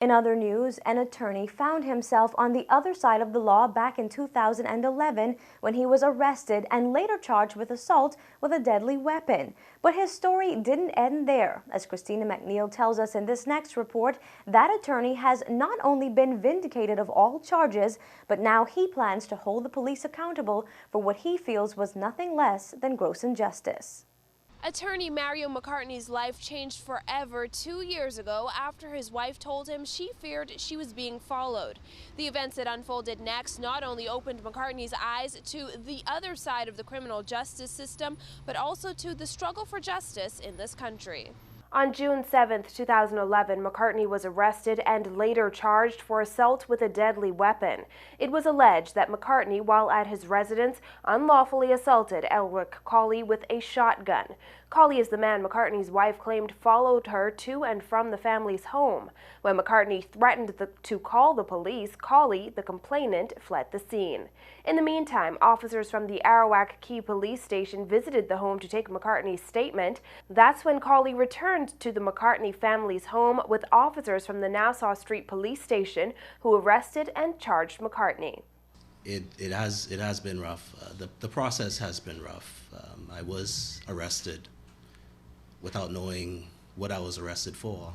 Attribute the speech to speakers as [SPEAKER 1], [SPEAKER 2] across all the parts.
[SPEAKER 1] In other news, an attorney found himself on the other side of the law back in 2011 when he was arrested and later charged with assault with a deadly weapon. But his story didn't end there. As Christina McNeil tells us in this next report, that attorney has not only been vindicated of all charges, but now he plans to hold the police accountable for what he feels was nothing less than gross injustice.
[SPEAKER 2] Attorney Mario McCartney's life changed forever 2 years ago after his wife told him she feared she was being followed. The events that unfolded next not only opened McCartney's eyes to the other side of the criminal justice system, but also to the struggle for justice in this country.
[SPEAKER 3] On June 7, 2011, McCartney was arrested and later charged for assault with a deadly weapon. It was alleged that McCartney, while at his residence, unlawfully assaulted Elric Caelum with a shotgun. Caelum is the man McCartney's wife claimed followed her to and from the family's home. When McCartney threatened to call the police, Caelum, the complainant, fled the scene. In the meantime, officers from the Arawak Key police station visited the home to take McCartney's statement. That's when Caelum returned to the McCartney family's home with officers from the Nassau Street police station who arrested and charged McCartney.
[SPEAKER 4] It has been rough. The process has been rough. I was arrested without knowing what I was arrested for.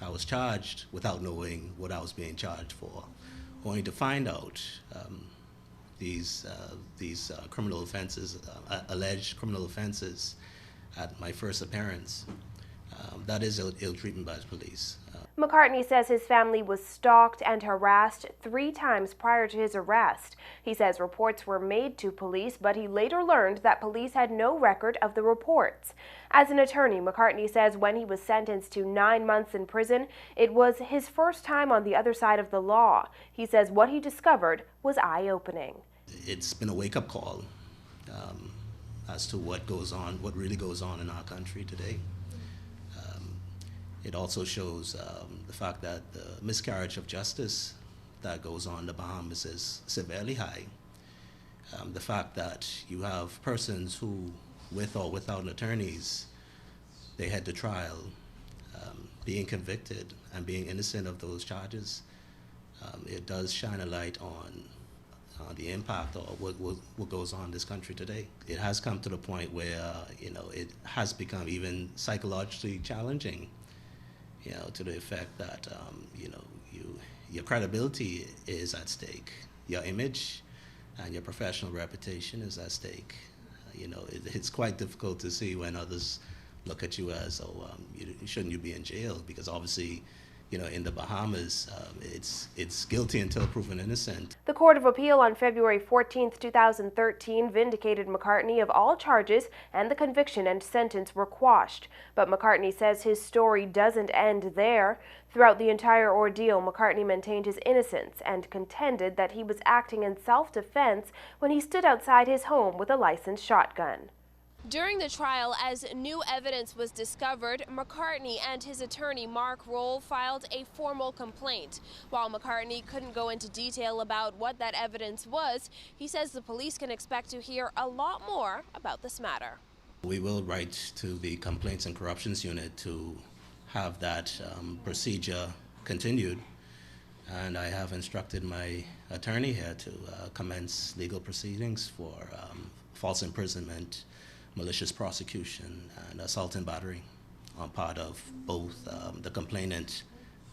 [SPEAKER 4] I was charged without knowing what I was being charged for, only to find out these criminal offenses, alleged criminal offenses, at my first appearance. That is ill treatment by the police.
[SPEAKER 3] McCartney says his family was stalked and harassed 3 times prior to his arrest. He says reports were made to police, but he later learned that police had no record of the reports. As an attorney, McCartney says when he was sentenced to 9 months in prison, it was his first time on the other side of the law. He says what he discovered was eye-opening.
[SPEAKER 4] It's been a wake-up call as to what really goes on in our country today. It also shows the fact that the miscarriage of justice that goes on in the Bahamas is severely high. The fact that you have persons who, with or without attorneys, they head to trial, being convicted and being innocent of those charges, it does shine a light on the impact of what goes on in this country today. It has come to the point where it has become even psychologically challenging. To the effect that your credibility is at stake, your image and your professional reputation is at stake. It's quite difficult to see when others look at you as, shouldn't you be in jail? Because obviously, in the Bahamas, it's guilty until proven innocent.
[SPEAKER 3] The Court of Appeal on February 14, 2013 vindicated McCartney of all charges and the conviction and sentence were quashed. But McCartney says his story doesn't end there. Throughout the entire ordeal, McCartney maintained his innocence and contended that he was acting in self-defense when he stood outside his home with a licensed shotgun.
[SPEAKER 2] During the trial, as new evidence was discovered, McCartney and his attorney Mark Roll filed a formal complaint. While McCartney couldn't go into detail about what that evidence was, he says the police can expect to hear a lot more about this matter.
[SPEAKER 4] We will write to the Complaints and Corruptions Unit to have that procedure continued, and I have instructed my attorney here to commence legal proceedings for false imprisonment, malicious prosecution, and assault and battery on part of both the complainant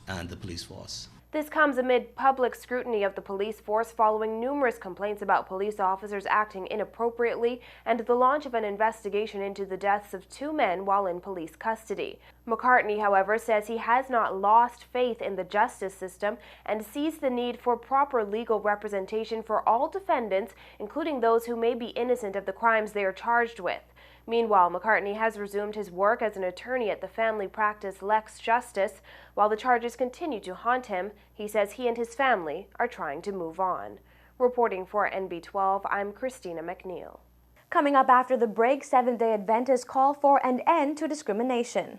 [SPEAKER 4] and the police force.
[SPEAKER 3] This comes amid public scrutiny of the police force following numerous complaints about police officers acting inappropriately and the launch of an investigation into the deaths of 2 men while in police custody. McCartney, however, says he has not lost faith in the justice system and sees the need for proper legal representation for all defendants, including those who may be innocent of the crimes they are charged with. Meanwhile, McCartney has resumed his work as an attorney at the family practice Lex Justice. While the charges continue to haunt him, he says he and his family are trying to move on. Reporting for NB12, I'm Christina McNeil.
[SPEAKER 1] Coming up after the break, Seventh-day Adventists call for an end to discrimination.